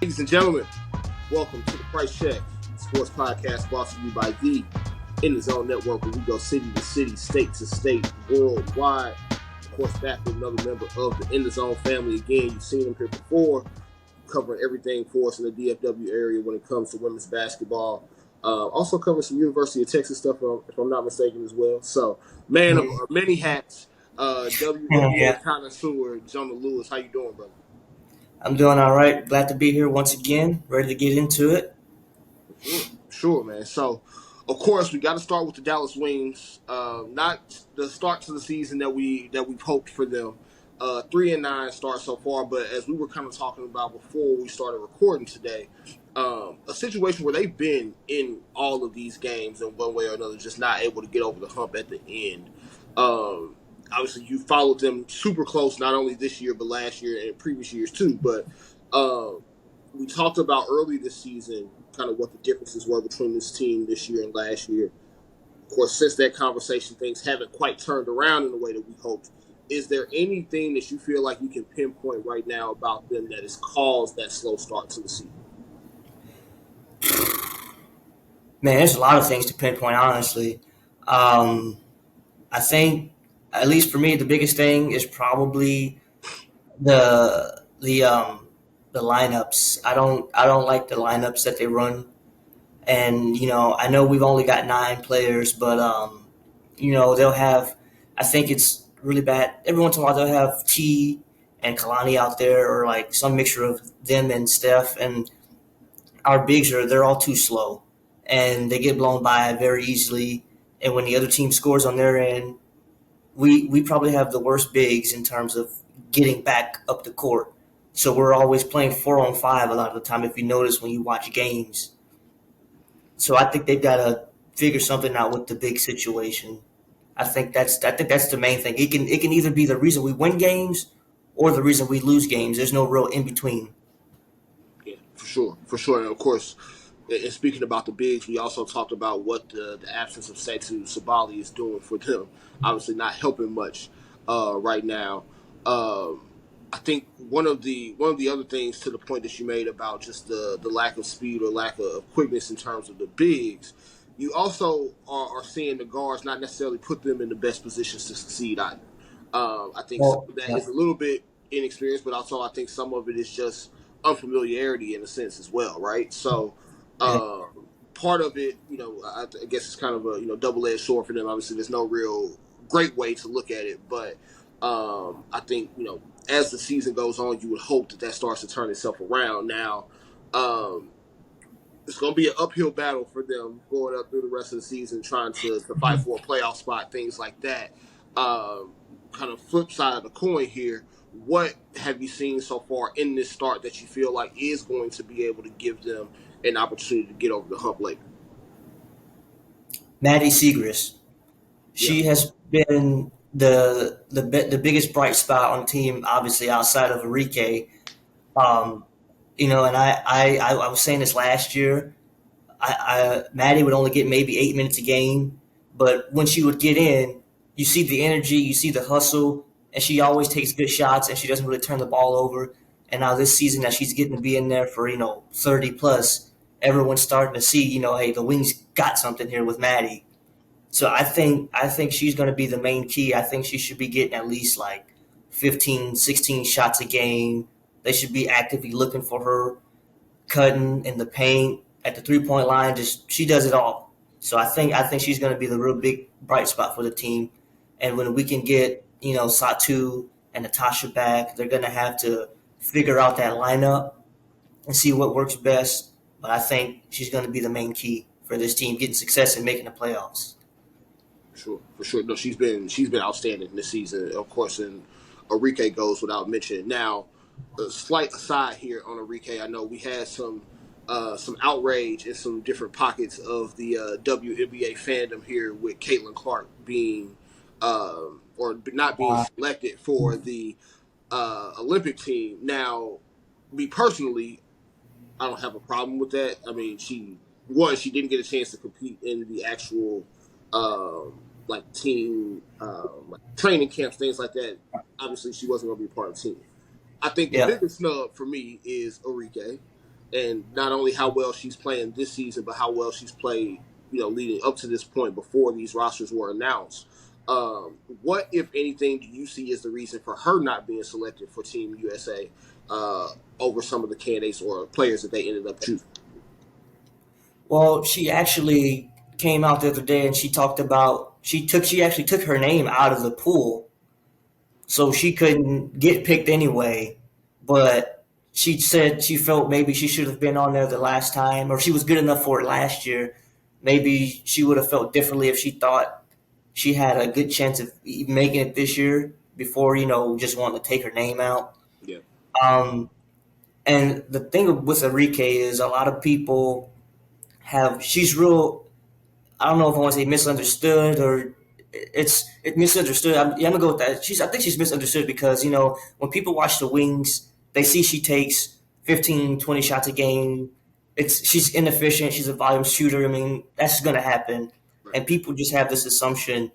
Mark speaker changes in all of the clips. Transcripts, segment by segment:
Speaker 1: Ladies and gentlemen, welcome to the Price Check Sports Podcast brought to you by the In the Zone Network, where we go city to city, state to state, worldwide. Of course, back with another member of the In the Zone family. Again, you've seen him here before, covering everything for us in the DFW area when it comes to women's basketball. Also covering some University of Texas stuff, if I'm not mistaken, as well. So, man of many hats, WNBA
Speaker 2: Yeah,
Speaker 1: connoisseur Jonah Lewis. How you doing, brother?
Speaker 2: I'm doing all right. Glad to be here once again. Ready to get into it.
Speaker 1: Sure, man. So, of course, we got to start with the Dallas Wings. Not the start to the season that we hoped for them. 3-9 start so far, but as we were kind of talking about before we started recording today, a situation where they've been in all of these games in one way or another, just not able to get over the hump at the end. Obviously, you followed them super close, not only this year but last year and previous years too. But we talked about early this season kind of what the differences were between this team this year and last year. Of course, since that conversation, things haven't quite turned around in the way that we hoped. Is there anything that you feel like you can pinpoint right now about them that has caused that slow start to the season?
Speaker 2: Man, there's a lot of things to pinpoint, honestly. Um, I think, at least for me, the biggest thing is probably the lineups. I don't like the lineups that they run, and I know we've only got 9 players, but they'll have. I think it's really bad. Every once in a while, they'll have T and Kalani out there, or like some mixture of them and Steph, and our bigs they're all too slow, and they get blown by very easily. And when the other team scores on their end, we probably have the worst bigs in terms of getting back up the court. So we're always playing 4-on-5 a lot of the time. If you notice when you watch games, so I think they've got to figure something out with the big situation. I think that's the main thing. It can either be the reason we win games or the reason we lose games. There's no real in between.
Speaker 1: Yeah, for sure. And of course, and speaking about the bigs, we also talked about what the absence of Setu Sabali is doing for them. Obviously, not helping much right now. Um, I think one of the other things to the point that you made about just the lack of speed or lack of quickness in terms of the bigs, you also are seeing the guards not necessarily put them in the best positions to succeed either. I think some
Speaker 2: Well,
Speaker 1: of that
Speaker 2: yeah,
Speaker 1: is a little bit inexperience, but also I think some of it is just unfamiliarity in a sense as well, right? So
Speaker 2: yeah.
Speaker 1: uh, part of it, I guess it's kind of a double-edged sword for them. Obviously, there's no real great way to look at it, but I think as the season goes on, you would hope that that starts to turn itself around. Now, um, it's going to be an uphill battle for them going up through the rest of the season, trying to fight for a playoff spot, things like that. Um, Kind of flip side of the coin here. What have you seen so far in this start that you feel like is going to be able to give them an opportunity to get over the hump later?
Speaker 2: Maddie Segrist.
Speaker 1: Yeah,
Speaker 2: She has been the biggest bright spot on the team, obviously outside of Enrique. Um, and I was saying this last year. Maddie would only get maybe 8 minutes a game, but when she would get in, you see the energy, you see the hustle, and she always takes good shots, and she doesn't really turn the ball over. And now this season that she's getting to be in there for 30 plus, everyone's starting to see hey, the Wings got something here with Maddie. So I think she's going to be the main key. I think she should be getting at least like 15, 16 shots a game. They should be actively looking for her, cutting in the paint at the 3 point line. Just she does it all. So I think she's going to be the real big bright spot for the team. And when we can get Satu and Natasha back, they're going to have to figure out that lineup and see what works best. But I think she's going to be the main key for this team getting success and making the playoffs.
Speaker 1: for sure. No, she's been outstanding this season, of course, and Enrique goes without mention. Now, a slight aside here on Enrique, I know we had some outrage in some different pockets of the WNBA fandom here with Caitlin Clark being or not being selected for the Olympic team. Now, me personally, I don't have a problem with that. I mean, she didn't get a chance to compete in the actual like team like training camps, things like that. Obviously, she wasn't going to be a part of the team. I think the
Speaker 2: Yep.
Speaker 1: biggest snub for me is Enrique. and not only how well she's playing this season, but how well she's played, leading up to this point before these rosters were announced. What, if anything, do you see as the reason for her not being selected for Team USA over some of the candidates or players that they ended up choosing?
Speaker 2: Well, she actually came out the other day and she talked about she actually took her name out of the pool, so she couldn't get picked anyway. But she said she felt maybe she should have been on there the last time, or she was good enough for it last year. Maybe she would have felt differently if she thought she had a good chance of making it this year before just wanting to take her name out.
Speaker 1: Yeah.
Speaker 2: Um, and the thing with Enrique is a lot of people have she's real. I don't know if I want to say misunderstood or it's misunderstood. I'm gonna go with that. I think she's misunderstood because when people watch the Wings, they see she takes 15, 20 shots a game. She's inefficient. She's a volume shooter. I mean, that's gonna happen,
Speaker 1: Right.
Speaker 2: and people just have this assumption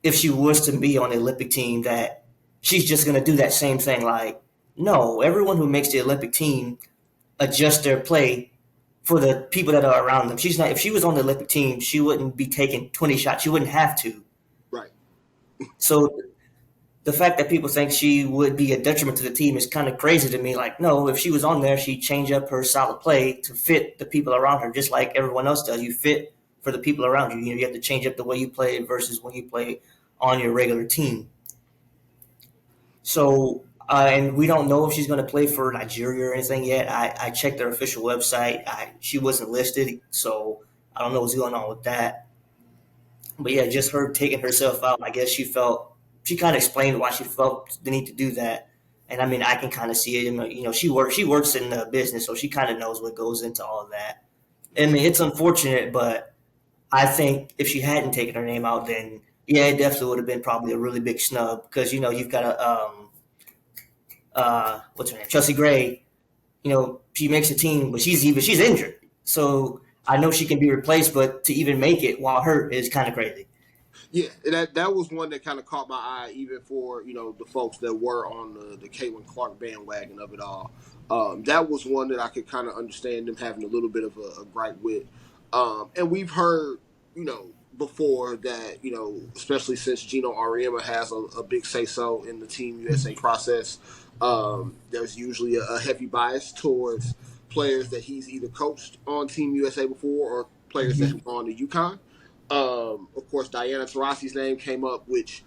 Speaker 2: if she was to be on the Olympic team that she's just gonna do that same thing. Like, no, everyone who makes the Olympic team adjusts their play for the people that are around them. She's not. If she was on the Olympic team, she wouldn't be taking 20 shots. She wouldn't have to.
Speaker 1: Right.
Speaker 2: So the fact that people think she would be a detriment to the team is kind of crazy to me. Like, no, if she was on there, she'd change up her style of play to fit the people around her, just like everyone else does. You fit for the people around you. You have to change up the way you play versus when you play on your regular team. So, and we don't know if she's going to play for Nigeria or anything yet. I checked their official website. She wasn't listed, so I don't know what's going on with that. But yeah, just her taking herself out. I guess she kind of explained why she felt the need to do that. And I mean, I can kind of see it. She works in the business, so she kind of knows what goes into all of that. I mean, it's unfortunate, but I think if she hadn't taken her name out, then yeah, it definitely would have been probably a really big snub because you've got what's her name, Chelsea Gray. She makes a team, but she's injured. So I know she can be replaced, but to even make it while hurt is kind of crazy.
Speaker 1: Yeah, that was one that kind of caught my eye, even for the folks that were on the Caitlin Clark bandwagon of it all. That was one that I could kind of understand them having a little bit of a gripe with. And we've heard, before that, especially since Gino Auriemma has a big say so in the Team USA process, there's usually a heavy bias towards players that he's either coached on Team USA before or players that
Speaker 2: Mm-hmm.
Speaker 1: have gone to UConn. Of course, Diana Taurasi's name came up, which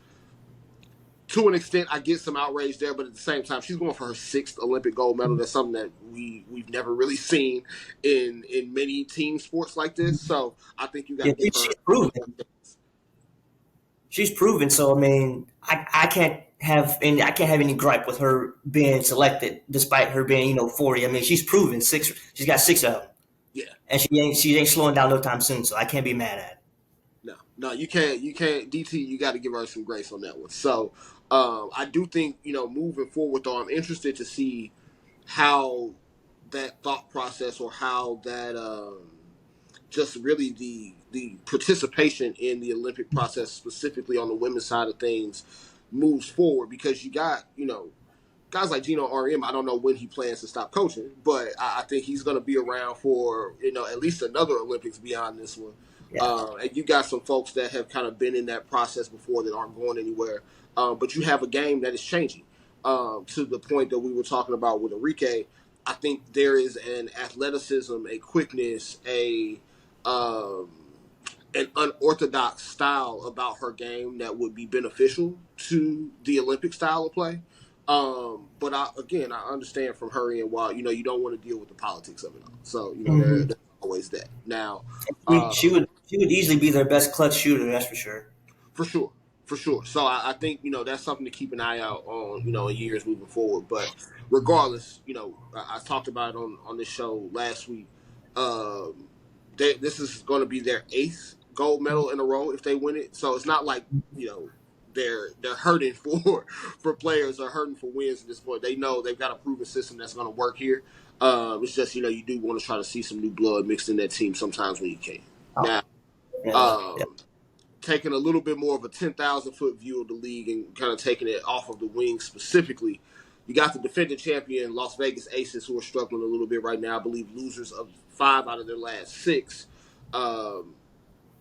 Speaker 1: to an extent I get some outrage there, but at the same time, she's going for her sixth Olympic gold medal. That's something that we've never really seen in many team sports like this. So I think you got
Speaker 2: Yeah,
Speaker 1: to give her.
Speaker 2: she's proven. She's proven. So I mean, I can't have any gripe with her being selected, despite her being 40. I mean, she's proven six. She's got six of them,
Speaker 1: Yeah,
Speaker 2: and she ain't slowing down no time soon. So I can't be mad at it.
Speaker 1: no, you can't. You can't. DT, you got to give her some grace on that one. So I do think moving forward, though, I'm interested to see how that thought process or how that just really the participation in the Olympic process, specifically on the women's side of things, moves forward because you got guys like Gino RM. I don't know when he plans to stop coaching, but I think he's going to be around for at least another Olympics beyond this one.
Speaker 2: Yeah.
Speaker 1: And you got some folks that have kind of been in that process before that aren't going anywhere. But you have a game that is changing to the point that we were talking about with Enrique. I think there is an athleticism, a quickness, um, an unorthodox style about her game that would be beneficial to the Olympic style of play. But I understand from her end why you don't want to deal with the politics of it all. So
Speaker 2: Mm-hmm.
Speaker 1: there's always that. Now,
Speaker 2: She,
Speaker 1: uh,
Speaker 2: she would she would easily be their best clutch shooter. That's for sure.
Speaker 1: for sure, for sure. So I think that's something to keep an eye out on. In years moving forward. But regardless, I talked about it on this show last week. Um, this is going to be their eighth gold medal in a row if they win it. So it's not like they're hurting for players or hurting for wins at this point. They know they've got a proven system that's going to work here. It's just you do want to try to see some new blood mixed in that team sometimes when you can.
Speaker 2: Oh,
Speaker 1: Now,
Speaker 2: yeah, yeah.
Speaker 1: um, taking a little bit more of a 10,000 foot view of the league and kind of taking it off of the wings specifically. You got the defending champion Las Vegas Aces, who are struggling a little bit right now. I believe losers of 5 out of their last 6. Um,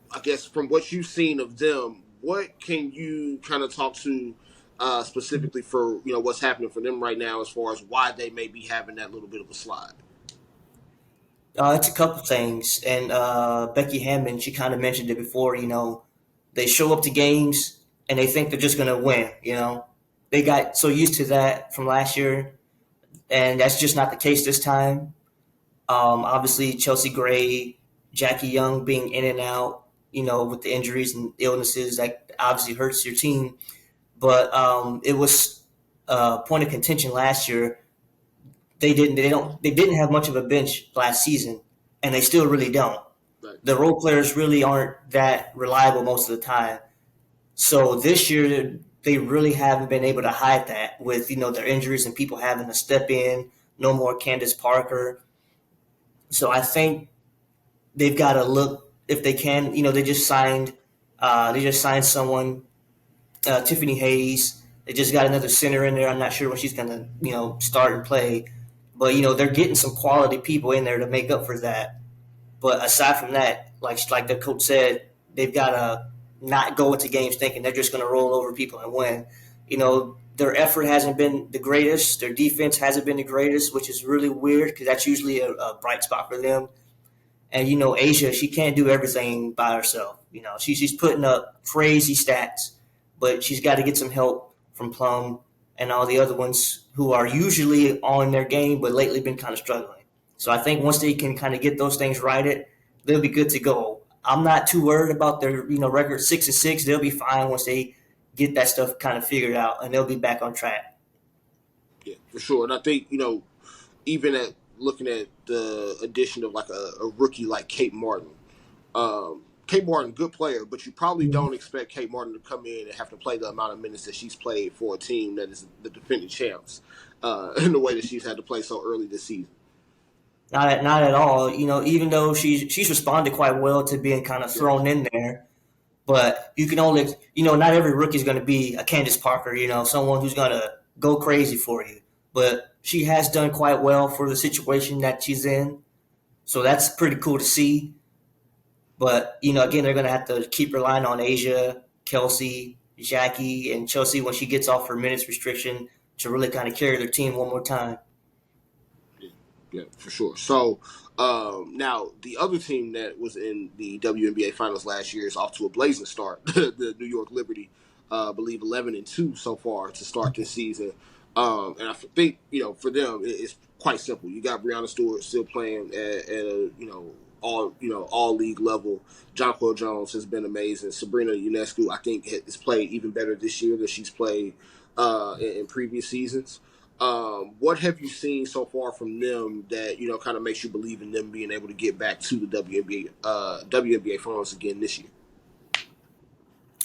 Speaker 1: I guess from what you've seen of them, what can you kind of talk to specifically for what's happening for them right now, as far as why they may be having that little bit of a slide?
Speaker 2: It's a couple things, and Becky Hammond, she kind of mentioned it before. They show up to games and they think they're just going to win. They got so used to that from last year, and that's just not the case this time. Obviously, Chelsea Gray, Jackie Young being in and out, with the injuries and illnesses, that obviously hurts your team. But it was a point of contention last year. They didn't have much of a bench last season, and they still really don't.
Speaker 1: Right.
Speaker 2: The role players really aren't that reliable most of the time. So this year they really haven't been able to hide that with their injuries and people having to step in. No more Candace Parker. So I think they've got to look if they can. They just signed someone, Tiffany Hayes. They just got another center in there. I'm not sure when she's gonna start and play, but they're getting some quality people in there to make up for that. But aside from that, like the coach said, they've got to not go into games thinking they're just going to roll over people and win. Their effort hasn't been the greatest. Their defense hasn't been the greatest, which is really weird because that's usually a bright spot for them. And Asia, she can't do everything by herself. She's putting up crazy stats, but she's got to get some help from Plum and all the other ones who are usually on their game, but lately been kind of struggling. So I think once they can kind of get those things righted, they'll be good to go. I'm not too worried about their record 6-6. They'll be fine once they get that stuff kind of figured out, and they'll be back on track.
Speaker 1: Yeah, for sure. And I think even at looking at the addition of like a rookie like Kate Martin. Kate Martin, good player, but you probably don't expect Kate Martin to come in and have to play the amount of minutes that she's played for a team that is the defending champs in the way that she's had to play so early this season.
Speaker 2: Not at all. Even though she's responded quite well to being kind of
Speaker 1: Yeah,
Speaker 2: thrown in there, but you can only not every rookie is going to be a Candace Parker. Someone who's going to go crazy for you. But she has done quite well for the situation that she's in, so that's pretty cool to see. But again, they're going to have to keep relying on Asia, Kelsey, Jackie, and Chelsea when she gets off her minutes restriction to really kind of carry their team one more time.
Speaker 1: yeah, yeah, for sure. So now the other team that was in the WNBA finals last year is off to a blazing start. The New York Liberty, I believe 11-2 so far to start this season. And I think for them it's quite simple. You got Breanna Stewart still playing at a all league level. Jonquil Jones has been amazing. Sabrina Ionescu, I think, has played even better this year than she's played in previous seasons. What have you seen so far from them that kind of makes you believe in them being able to get back to the WNBA finals again this year?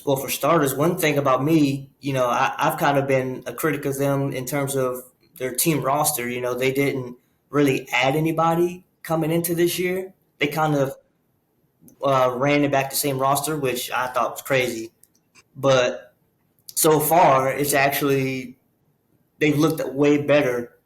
Speaker 2: Well, for starters, one thing about me, I've kind of been a critic of them in terms of their team roster. They didn't really add anybody coming into this year. They kind of ran it back the same roster, which I thought was crazy. But so far, it's actually they've looked way better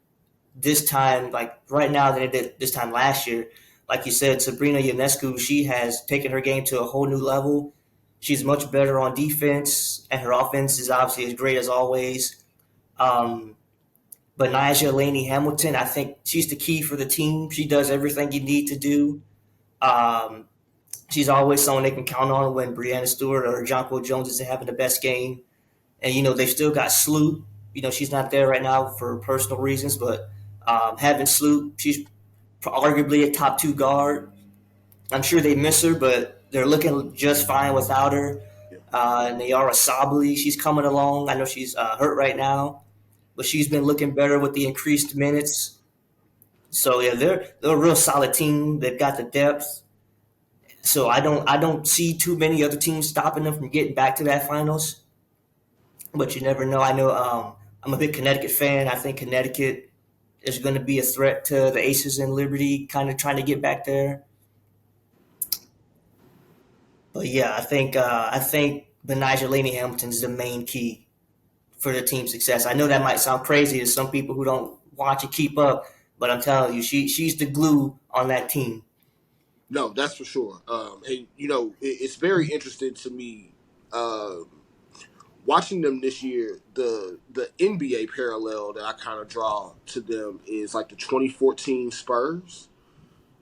Speaker 2: this time, like right now, than they did this time last year. Like you said, Sabrina Ionescu, she has taken her game to a whole new level. She's much better on defense, and her offense is obviously as great as always. Um, but Nyjah Laney Hamilton, I think she's the key for the team. She does everything you need to do. Um, she's always someone they can count on when Breanna Stewart or Jonquil Jones isn't having the best game. And they've still got Sloot. She's not there right now for personal reasons, but having Sloot, she's arguably a top 2 guard. I'm sure they miss her, but they're looking just fine without her.
Speaker 1: Yeah,
Speaker 2: Nayara Sabally, she's coming along. I know she's hurt right now, but she's been looking better with the increased minutes. So yeah, they're a real solid team. They've got the depth. So I don't see too many other teams stopping them from getting back to that finals. But you never know. I know I'm a big Connecticut fan. I think Connecticut is going to be a threat to the Aces and Liberty, kind of trying to get back there. But yeah, I think Benijah Laney Hamilton is the main key for the team's success. I know that might sound crazy to some people who don't watch and keep up, but I'm telling you, she's the glue on that team.
Speaker 1: No, that's for sure. And it's very interesting to me watching them this year. The NBA parallel that I kind of draw to them is like the 2014 Spurs,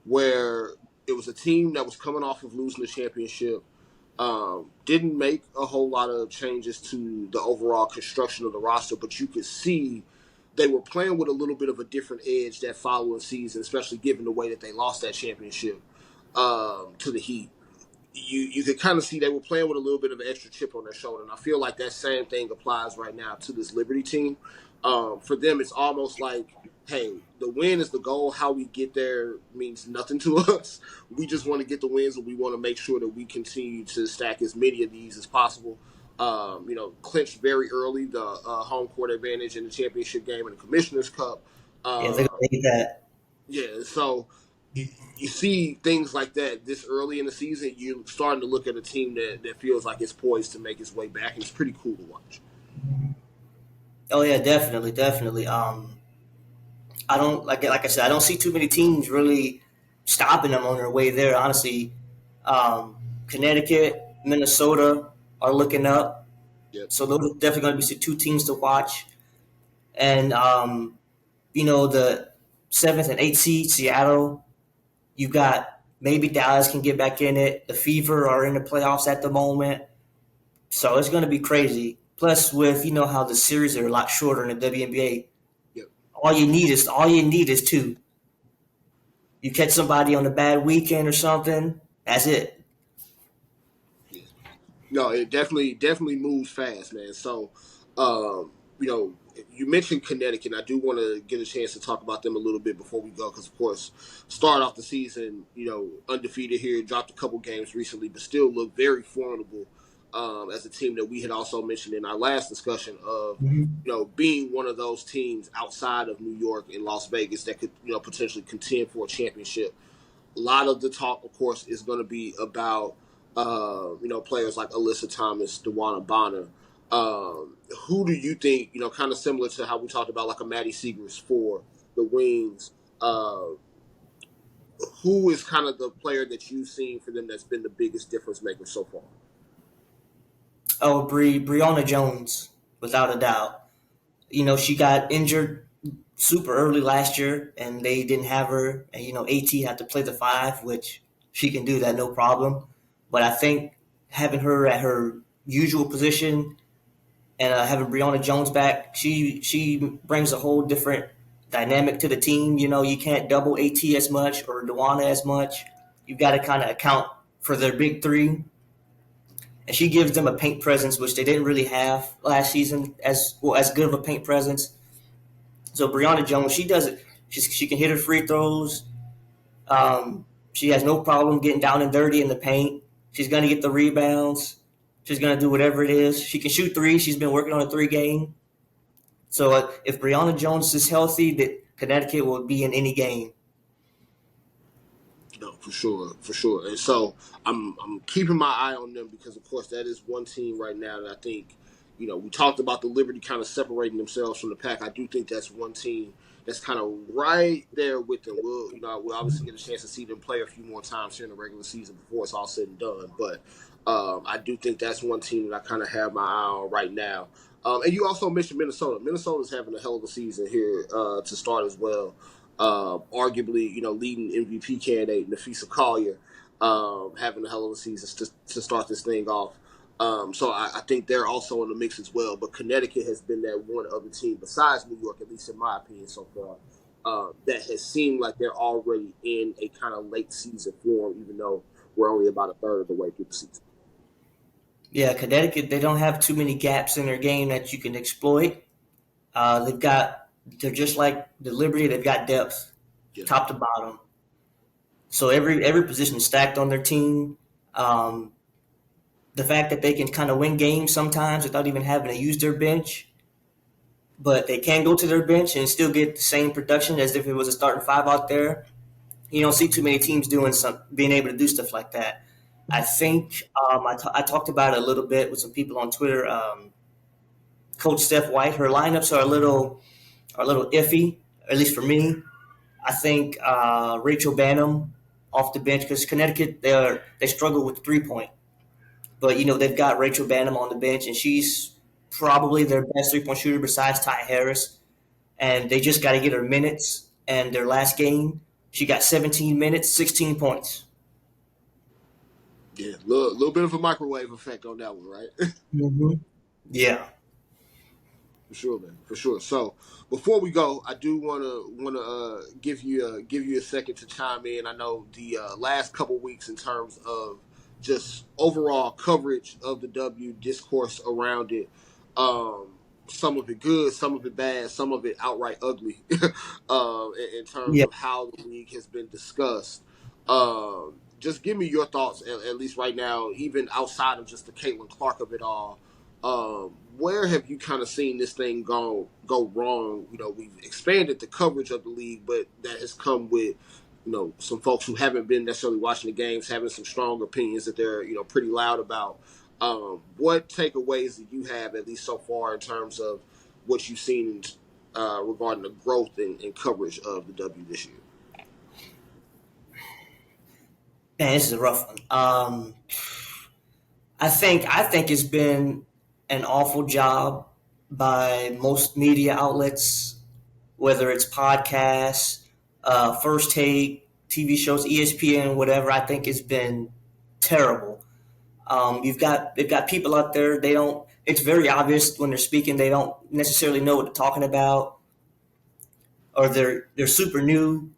Speaker 1: where it was a team that was coming off of losing the championship. Didn't make a whole lot of changes to the overall construction of the roster, but you could see they were playing with a little bit of a different edge that following season, especially given the way that they lost that championship to the Heat. You could kind of see they were playing with a little bit of an extra chip on their shoulder, and I feel like that same thing applies right now to this Liberty team. For them, it's almost like, hey, the win is the goal. How we get there means nothing to us. We just want to get the wins, and we want to make sure that we continue to stack as many of these as possible. Clinch very early the home court advantage in the championship game and the Commissioner's Cup.
Speaker 2: Yeah, they're
Speaker 1: Uh,
Speaker 2: gonna need that.
Speaker 1: yeah, so you see things like that this early in the season. You're starting to look at a team that feels like it's poised to make its way back, and it's pretty cool to watch.
Speaker 2: Oh yeah, definitely, definitely. I don't like I said, I don't see too many teams really stopping them on their way there. Honestly, Connecticut, Minnesota are looking up,
Speaker 1: Yep.
Speaker 2: so those are definitely going to be two teams to watch. And the seventh and eighth seed, Seattle. You got maybe Dallas can get back in it. The Fever are in the playoffs at the moment, so it's going to be crazy. Plus, with how the series are a lot shorter in the WNBA,
Speaker 1: Yep.
Speaker 2: all you need is two. You catch somebody on a bad weekend or something, that's it.
Speaker 1: Yeah. No, it definitely moves fast, man. So, um, you know, you mentioned Connecticut. I do want to get a chance to talk about them a little bit before we go, because of course, start off the season, undefeated here, dropped a couple games recently, but still look very formidable as a team that we had also mentioned in our last discussion of, being one of those teams outside of New York and Las Vegas that could, potentially contend for a championship. A lot of the talk, of course, is going to be about players like Alyssa Thomas, DeWanna Bonner. Who do you think, kind of similar to how we talked about like a Maddie Seegers for the Wings? Uh, who is kind of the player that you've seen for them that's been the biggest difference maker so far?
Speaker 2: Oh, Breonna Jones, without a doubt. She got injured super early last year, and they didn't have her. And AT had to play the five, which she can do that no problem. But I think having her at her usual position and having Breonna Jones back, she brings a whole different dynamic to the team. You can't double AT as much or Dewana as much. You've got to kind of account for their big three, and she gives them a paint presence which they didn't really have last season, as good of a paint presence. So Breonna Jones, she does it. She can hit her free throws. She has no problem getting down and dirty in the paint. She's going to get the rebounds. She's going to do whatever it is. She can shoot threes. She's been working on a three game. So if Breonna Jones is healthy, that Connecticut will be in any game.
Speaker 1: No, for sure, for sure. And so I'm keeping my eye on them because, of course, that is one team right now that I think, we talked about the Liberty kind of separating themselves from the pack. I do think that's one team that's kind of right there with them. We'll obviously get a chance to see them play a few more times here in the regular season before it's all said and done. But I do think that's one team that I kind of have my eye on right now. And you also mentioned Minnesota. Minnesota's having a hell of a season here to start as well. Arguably, leading MVP candidate Nafisa Collier, having a hell of a season to start this thing off. So I think they're also in the mix as well. But Connecticut has been that one other team besides New York, at least in my opinion so far, that has seemed like they're already in a kind of late season form, even though we're only about a third of the way through the season.
Speaker 2: Yeah, Connecticut, they don't have too many gaps in their game that you can exploit. They're just like the Liberty. They've got depth,
Speaker 1: Yeah.
Speaker 2: top to bottom. So every position is stacked on their team. The fact that they can kind of win games sometimes without even having to use their bench, but they can go to their bench and still get the same production as if it was a starting five out there. You don't see too many teams being able to do stuff like that. I think I talked about it a little bit with some people on Twitter. Coach Steph White. Her lineups are a little iffy, at least for me. I think Rachel Banham off the bench because Connecticut they struggle with 3 point, but they've got Rachel Banham on the bench and she's probably their best 3 point shooter besides Ty Harris, and they just got to get her minutes. And their last game, she got 17 minutes, 16 points.
Speaker 1: Yeah, little bit of a microwave effect on that one, right?
Speaker 2: Mm-hmm. Yeah.
Speaker 1: For sure, man. For sure. So before we go, I do wanna give you a second to chime in. I know the last couple weeks in terms of just overall coverage of the W, discourse around it. Some of it good, some of it bad, some of it outright ugly. In terms
Speaker 2: Yeah.
Speaker 1: of how the league has been discussed. Just give me your thoughts, at least right now, even outside of just the Caitlin Clark of it all. Where have you kind of seen this thing go wrong? We've expanded the coverage of the league, but that has come with some folks who haven't been necessarily watching the games having some strong opinions that they're pretty loud about. What takeaways do you have, at least so far, in terms of what you've seen regarding the growth and coverage of the W this year?
Speaker 2: Man, this is a rough one. I think it's been an awful job by most media outlets, whether it's podcasts, First Take, TV shows, ESPN, whatever. I think it's been terrible. They've got people out there. They don't. It's very obvious when they're speaking. They don't necessarily know what they're talking about, or they're super new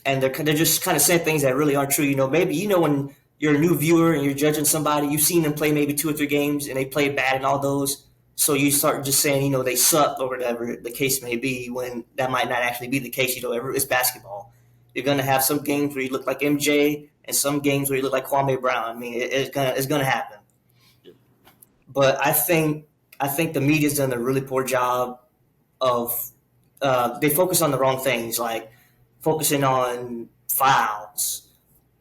Speaker 2: and they're just kind of saying things that really aren't true. Maybe when you're a new viewer and you're judging somebody, you've seen them play maybe 2 or 3 games and they play bad in all those. So you start just saying, they suck or whatever the case may be, when that might not actually be the case. It's basketball. You're gonna have some games where you look like MJ and some games where you look like Kwame Brown. I mean, it's gonna happen. But I think the media's done a really poor job of they focus on the wrong things, like focusing on fouls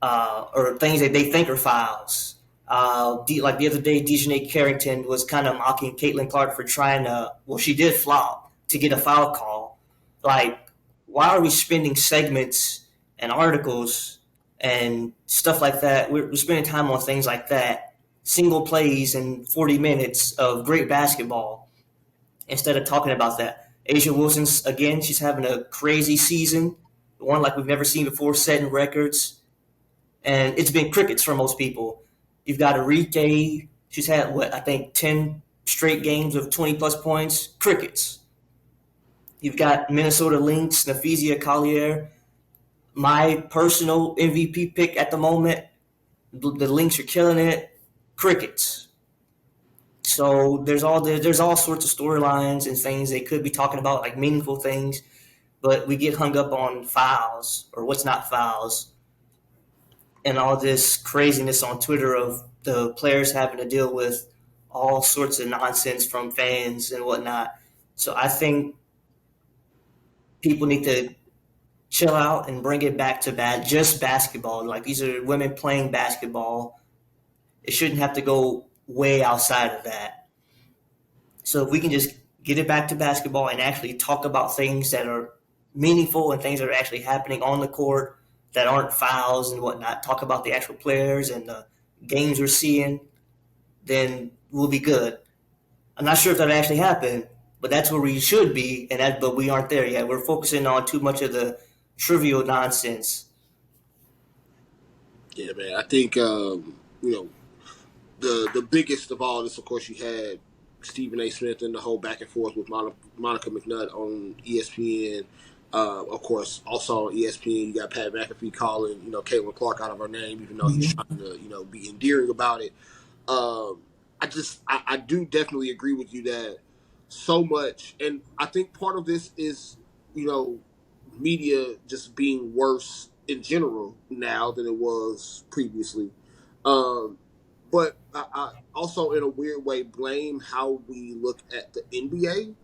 Speaker 2: or things that they think are fouls. Like the other day, Dejanay Carrington was kind of mocking Caitlin Clark for trying to. Well, she did flop to get a foul call. Like, why are we spending segments and articles and stuff like that? We're spending time on things like that, single plays and 40 minutes of great basketball instead of talking about that. Asia Wilson's again, she's having a crazy season, one like we've never seen before, setting records, and it's been crickets for most people. You've got Enrique, she's had what I think 10 straight games of 20 plus points, crickets. You've got Minnesota Lynx, Nafizia Collier, my personal MVP pick at the moment. The Lynx are killing it, crickets. So there's all sorts of storylines and things they could be talking about, like meaningful things, but we get hung up on fouls or what's not fouls, and all this craziness on Twitter of the players having to deal with all sorts of nonsense from fans and whatnot. So I think people need to chill out and bring it back to just basketball. Like, these are women playing basketball. It shouldn't have to go way outside of that. So if we can just get it back to basketball and actually talk about things that are meaningful and things that are actually happening on the court that aren't fouls and whatnot, talk about the actual players and the games we're seeing, then we'll be good. I'm not sure if that'll actually happen, but that's where we should be, but we aren't there yet. We're focusing on too much of the trivial nonsense.
Speaker 1: Yeah, man. I think the biggest of all this, of course, you had Stephen A. Smith and the whole back and forth with Monica McNutt on ESPN. Of course, also on ESPN, you got Pat McAfee calling Caitlin Clark out of her name, even though he's
Speaker 2: Mm-hmm.
Speaker 1: trying to be endearing about it. I do definitely agree with you that so much, and I think part of this is you know media just being worse in general now than it was previously. Um, but I also, in a weird way, blame how we look at the NBA,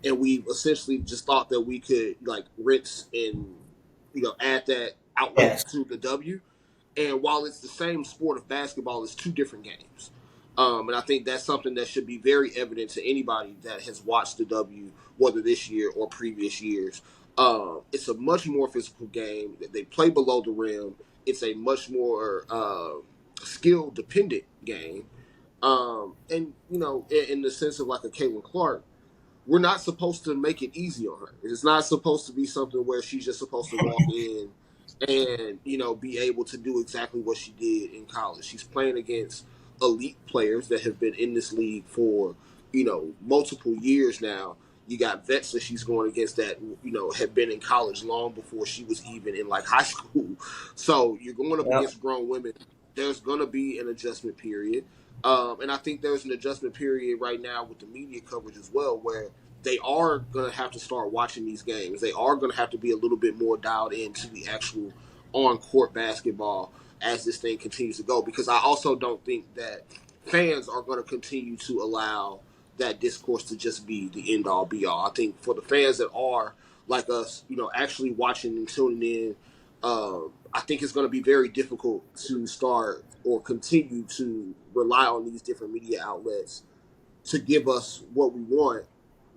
Speaker 1: and we essentially just thought that we could like rinse and add that outlook
Speaker 2: Yes.
Speaker 1: to the W. And while it's the same sport of basketball, it's two different games. And I think that's something that should be very evident to anybody that has watched the W, whether this year or previous years. It's a much more physical game. They play below the rim. It's a much more skill dependent game. And in the sense of like a Caitlin Clark, we're not supposed to make it easy on her. It's not supposed to be something where she's just supposed to walk in and be able to do exactly what she did in college. She's playing against elite players that have been in this league for multiple years now. You got vets that she's going against that have been in college long before she was even in like high school. So you're going up
Speaker 2: Yep.
Speaker 1: against grown women. There's going to be an adjustment period. And I think there's an adjustment period right now with the media coverage as well, where they are going to have to start watching these games. They are going to have to be a little bit more dialed into the actual on court basketball as this thing continues to go. Because I also don't think that fans are going to continue to allow that discourse to just be the end all be all. I think for the fans that are like us, actually watching and tuning in, I think it's going to be very difficult to start or continue to rely on these different media outlets to give us what we want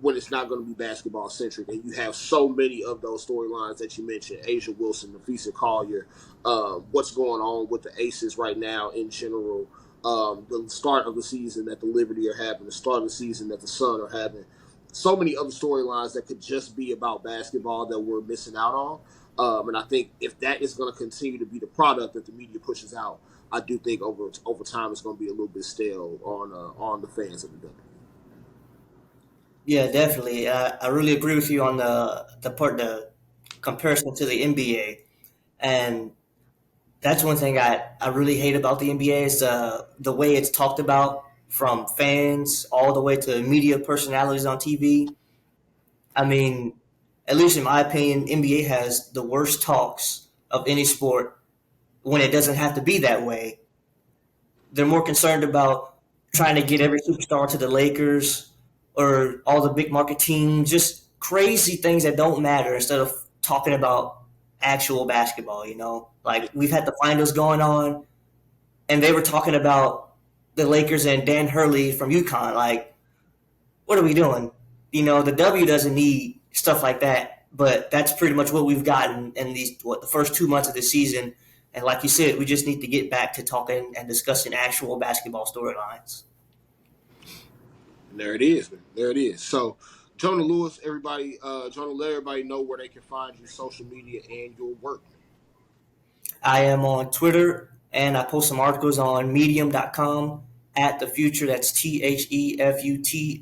Speaker 1: when it's not going to be basketball centric. And you have so many of those storylines that you mentioned: Asia Wilson, Nafisa Collier, what's going on with the Aces right now in general, the start of the season that the Liberty are having, the start of the season that the Sun are having. So many other storylines that could just be about basketball that we're missing out on. And I think if that is going to continue to be the product that the media pushes out, I do think over time it's going to be a little bit stale on the fans of the W.
Speaker 2: Yeah, definitely. I really agree with you on the comparison to the NBA, and that's one thing I really hate about the NBA is the way it's talked about from fans all the way to media personalities on TV. I mean, at least in my opinion, NBA has the worst talks of any sport when it doesn't have to be that way. They're more concerned about trying to get every superstar to the Lakers or all the big market teams, just crazy things that don't matter instead of talking about actual basketball, Like we've had the finals going on and they were talking about the Lakers and Dan Hurley from UConn. Like, what are we doing? The W doesn't need stuff like that, but that's pretty much what we've gotten in the first 2 months of the season. And like you said, we just need to get back to talking and discussing actual basketball storylines.
Speaker 1: And there it is, man. There it is. So, Jonah Lewis, everybody, Jonah, let everybody know where they can find you, social media, and your work.
Speaker 2: I am on Twitter and I post some articles on medium.com at the future. That's THEFUTXRE.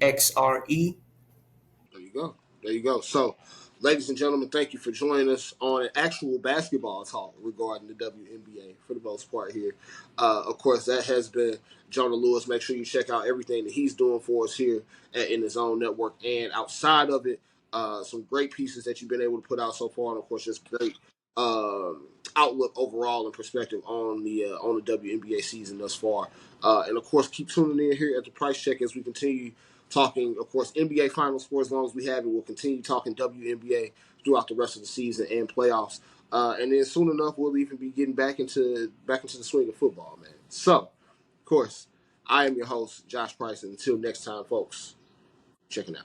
Speaker 1: There you go. There you go. So, ladies and gentlemen, thank you for joining us on an actual basketball talk regarding the WNBA for the most part here. Of course, that has been Jonah Lewis. Make sure you check out everything that he's doing for us here in his own network and outside of it. Some great pieces that you've been able to put out so far, and of course, just great outlook overall and perspective on the WNBA season thus far. And of course, keep tuning in here at the Price Check as we continue talking, of course, NBA Finals for as long as we have it. We'll continue talking WNBA throughout the rest of the season and playoffs. And then soon enough, we'll even be getting back into the swing of football, man. So, of course, I am your host, Josh Price. And until next time, folks, checking out.